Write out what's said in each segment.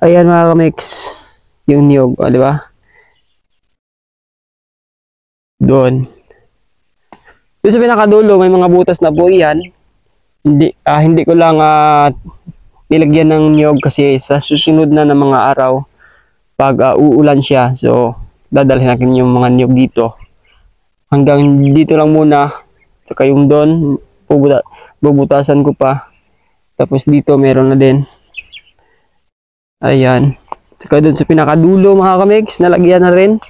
Ayan mga kamix, yung niyog, di ba? Doon. Doon sa pinakadulo, may mga butas na po yan. Hindi ko lang nilagyan ng niyog kasi sa susunod na ng mga araw, pag uulan siya, so dadalhin natin yung mga niyog dito. Hanggang dito lang muna. Saka yung doon, bubutasan ko pa. Tapos dito meron na din. Ayan. Saka doon sa pinakadulo mga kamix, nalagyan na rin.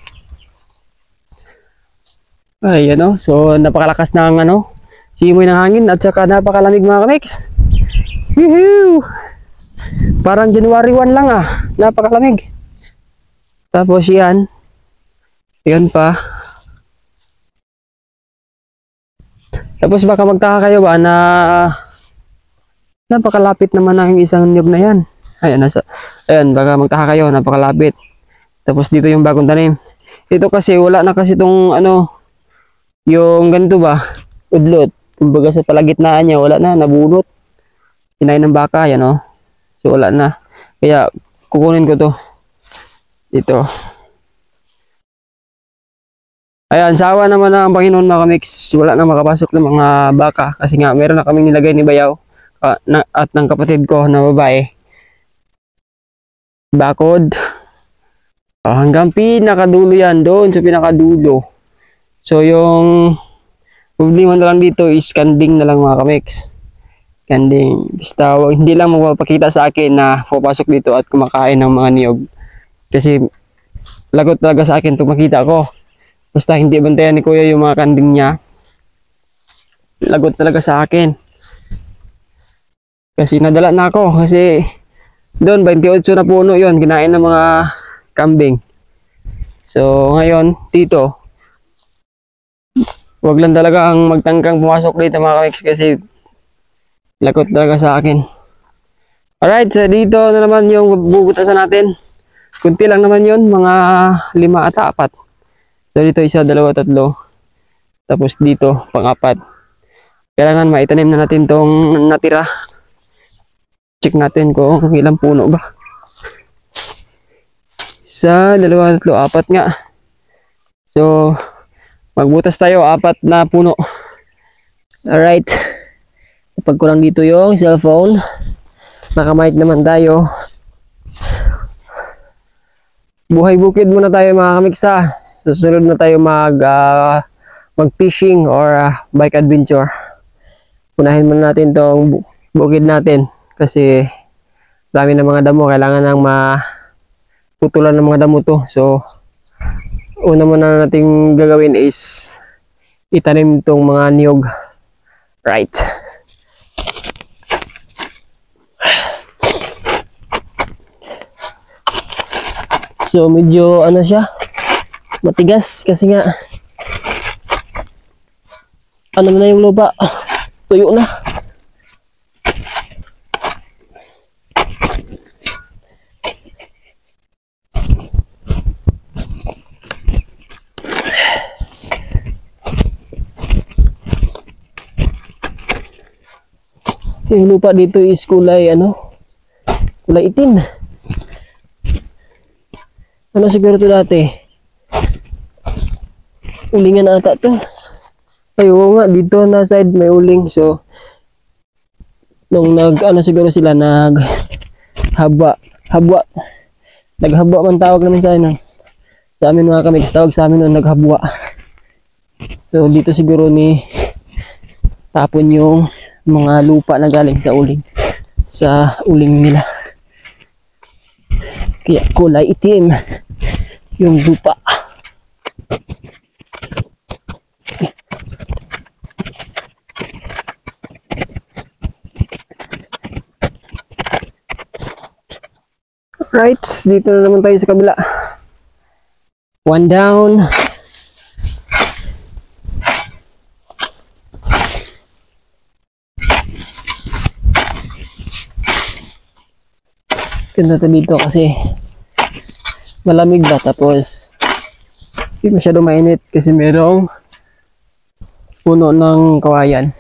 Ayan o. So napakalakas ng simoy ng hangin at saka napakalamig mga kamix. Woohoo! Parang January 1 lang napakalamig. Tapos yan. Yan pa. Tapos baka magtaka kayo ba na napakalapit naman ang isang niyog na yan. Ayan, baka magtaka kayo, napakalapit. Tapos dito yung bagong tanim. Ito kasi wala na kasi itong yung ganito ba, udlot. Kumbaga sa palagitnaan niya, wala na, nabunot. Kinain ng baka, yan o. So wala na. Kaya kukunin ko to. Ito. Ayan, sawa naman na ang Panginoon mga kamix. Wala na makapasok ng mga baka. Kasi nga, meron na kaming nilagay ni Bayaw at ng kapatid ko na babae. Bakod. Hanggang pinakadulo yan. Doon sa pinakadulo. So, yung problema na lang dito is kanding na lang mga kamix. Kanding. Basta hindi lang magpapakita sa akin na pupasok dito at kumakain ng mga niyog. Kasi lagot talaga sa akin itong makita ko. Basta hindi bantayan ni Kuya yung mga kanding niya. Lagot talaga sa akin. Kasi nadala na ako. Kasi doon 28 na puno yon, kinain ng mga kambing. So ngayon dito, wag lang talaga ang magtangkang pumasok dito mga kamix kasi lagot talaga sa akin. Alright, so dito na naman yung bubutasan natin. Kunti lang naman yon, mga 5 at 4. So dito 1, 2, 3. Tapos dito pang-4. Kailangan maitanim na natin tong natira. Check natin kung ilang puno ba. 1, 2, 3, 4 nga. So magbutas tayo 4 na puno. Alright. Kapag ko lang dito yung cellphone. Naka-mic naman tayo. Buhay bukid muna tayo mga kamiksa. Susunod na tayo mag-fishing or bike adventure. Unahin muna natin tong bukid natin kasi dami ng mga damo, kailangan nang maputulan ng mga damo to. So una muna nating gagawin is itanim tong mga niyog. Right. So medyo siya, matigas kasi nga na yung lupa, tuyo na. Yung lupa dito is kulay kulay itim. Siguro ito dati? Ulingan ata to. Ay, oo nga, dito na side may uling. So, nung siguro sila naghabwa. Naghabwa man tawag namin sa sa amin mga kamix, tawag sa amin nung naghabwa. So, dito siguro tapon yung mga lupa na galing sa uling nila. Kaya kulay itim yung lupa. Right, dito na naman tayo sa kabila. 1 down. Ganda to dito kasi malamig ba, tapos hindi masyado mainit kasi merong puno ng kawayan.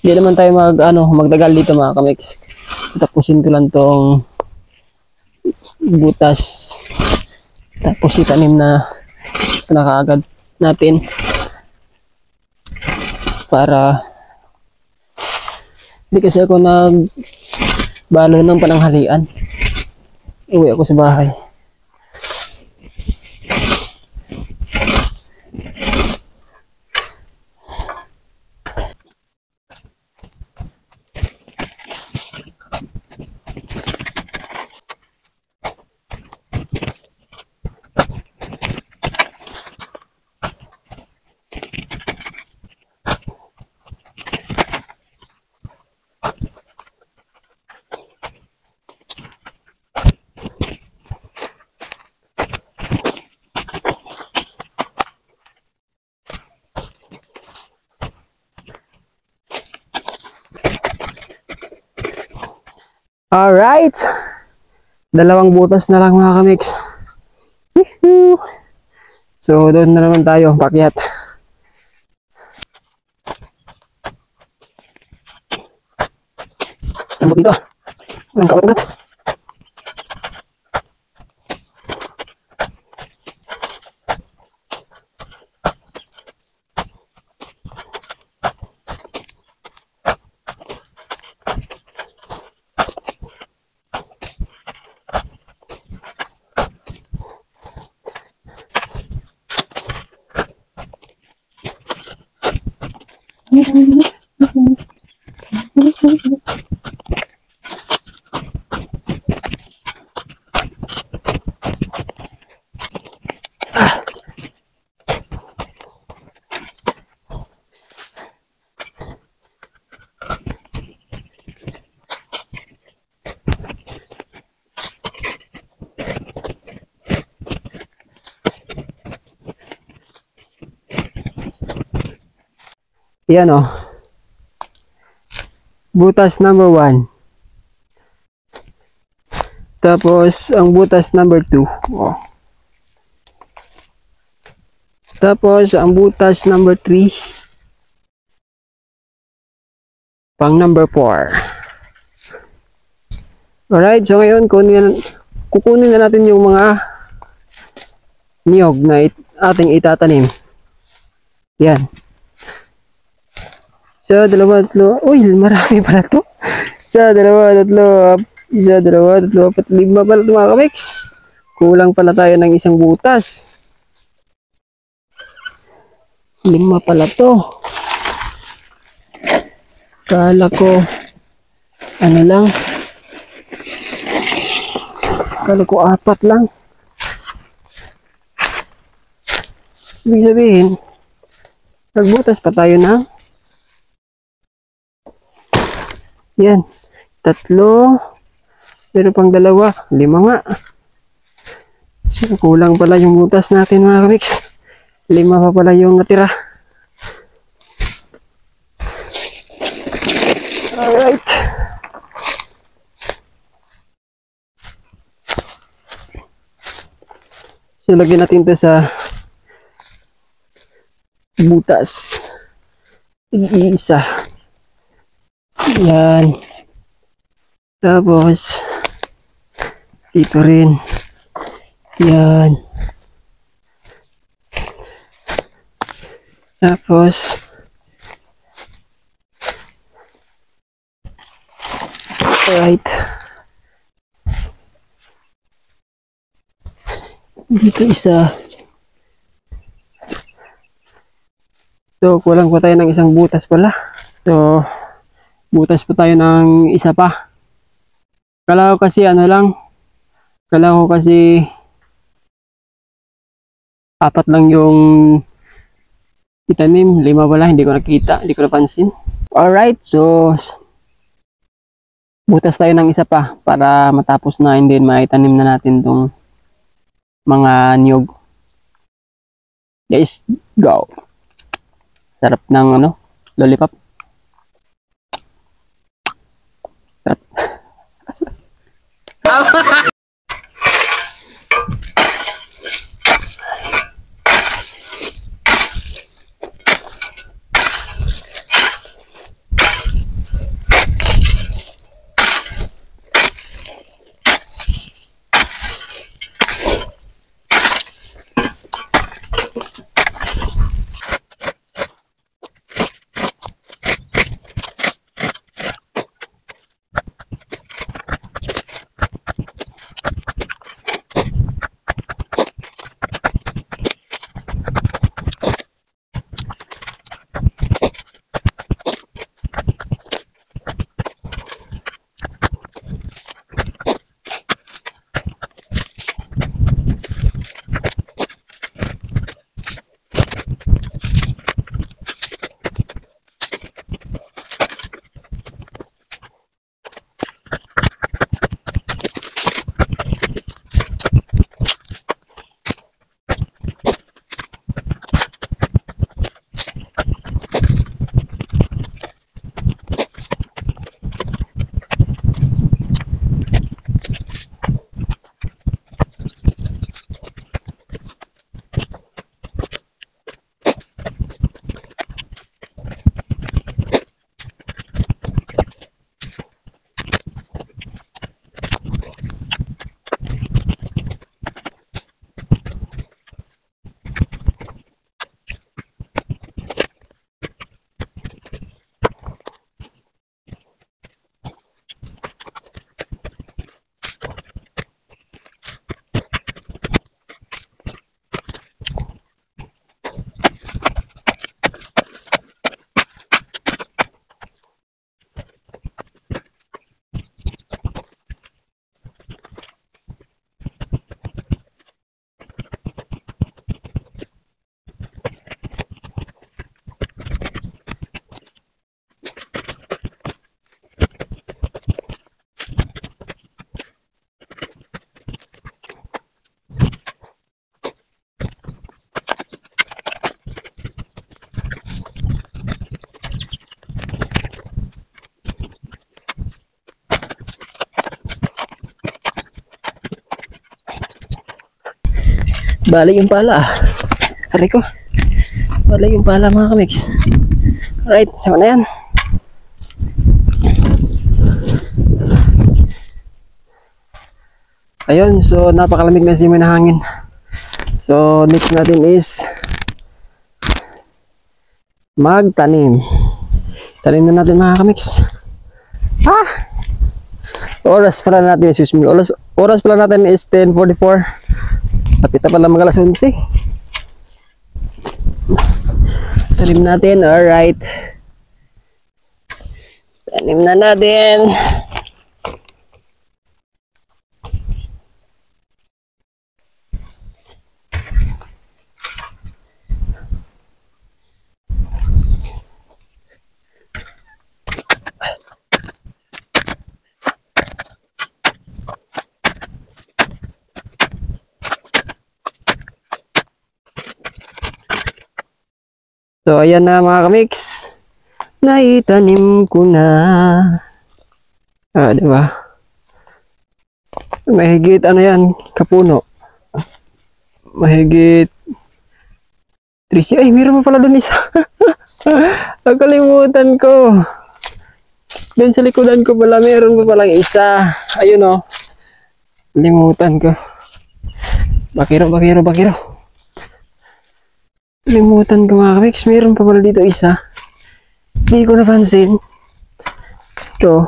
Hindi naman tayo magdagal dito mga kamix. Tapusin ko lang tong butas. Tapos itanim na kaagad natin para hindi kasi ako nagbalo ng pananghalian. Uwi ako sa bahay. Alright. Dalawang butas na lang mga kamix. Woohoo! So, doon na naman tayo, pakyat. Ano dito? Ang kawagat. Yan o. Butas number 1. Tapos, ang butas number 2. Oh. Tapos, ang butas number 3. Pang number 4. Alright, so ngayon, kukunin na natin yung mga niyog na ating itatanim. Yan. Isa, dalawa, tatlo. Uy, marami pala to. Isa, dalawa, tatlo. Isa, dalawa, tatlo, apat, lima pala ito mga kamix. Kulang pala tayo ng isang butas. 5 pala to. Kala ko, ano lang. Kala ko 4 lang. Ibig sabihin, nagbutas pa tayo ng yan, 3, pero pang 2, 5 nga. So, kulang pala yung butas natin mga kamix. 5 pa pala yung natira. Alright. So, lagyan natin ito sa butas. Isa. Yan. Tapos, dito rin. Yan. Tapos, right. Dito isa. So, kulang pa tayo ng isang butas pala. So, butas pa tayo ng isa pa. Kala ko kasi kala ko kasi 4 lang yung itanim, 5 pala, hindi ko nakita, hindi ko napansin. Alright, so butas tayo ng isa pa para matapos na, and then maitanim na natin tong mga niyog. Guys, go! Sarap ng lollipop. Bali yung pala. Hari ko. Bali yung pala mga kamix. Alright, tama na yan. Ayun, so napakalamig na simoy na hangin. So next natin is magtanim. Tanim na natin mga kamix. Oras pala natin, excuse me. Oras pala natin is 10:44. Lapit na pala mag-alas 11. Tanim natin, alright. Tanim na natin. So ayan na mga kamix. Naitanim ko na. Diba? Mahigit ano yan, kapuno. Mahigit 3. Ay, meron pa pala dun isa. Nakalimutan ko. Doon sa likodan ko pala, meron pa palang isa. Ayun o. Limutan ko. Bakiro. Limutan ko mga kamix, meron pa pala dito isa. Hindi ko napansin. Ito.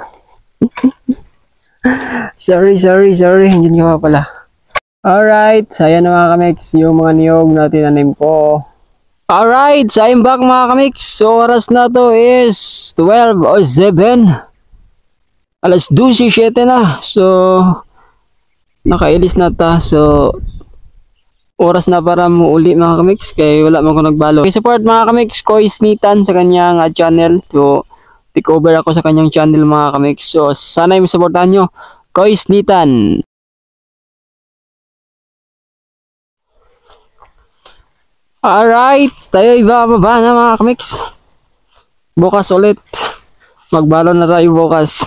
sorry. Hindi nga pala. Alright, saya na mga kamix yung mga niyog na tinanim ko. Alright, so I'm back mga kamix. So oras na to is 12:07. Alas 12:07 na. So nakailis na ta. So oras na para muuli mga kamix, kaya wala man ko nagbalo. Okay, support mga kamix Kois Nitan sa kanyang channel. To take over ako sa kanyang channel mga kamix. So sana yung supportahan nyo, Kois Nitan. Alright, tayo ibababa na mga kamix. Bukas ulit. Magbalo na tayo bukas.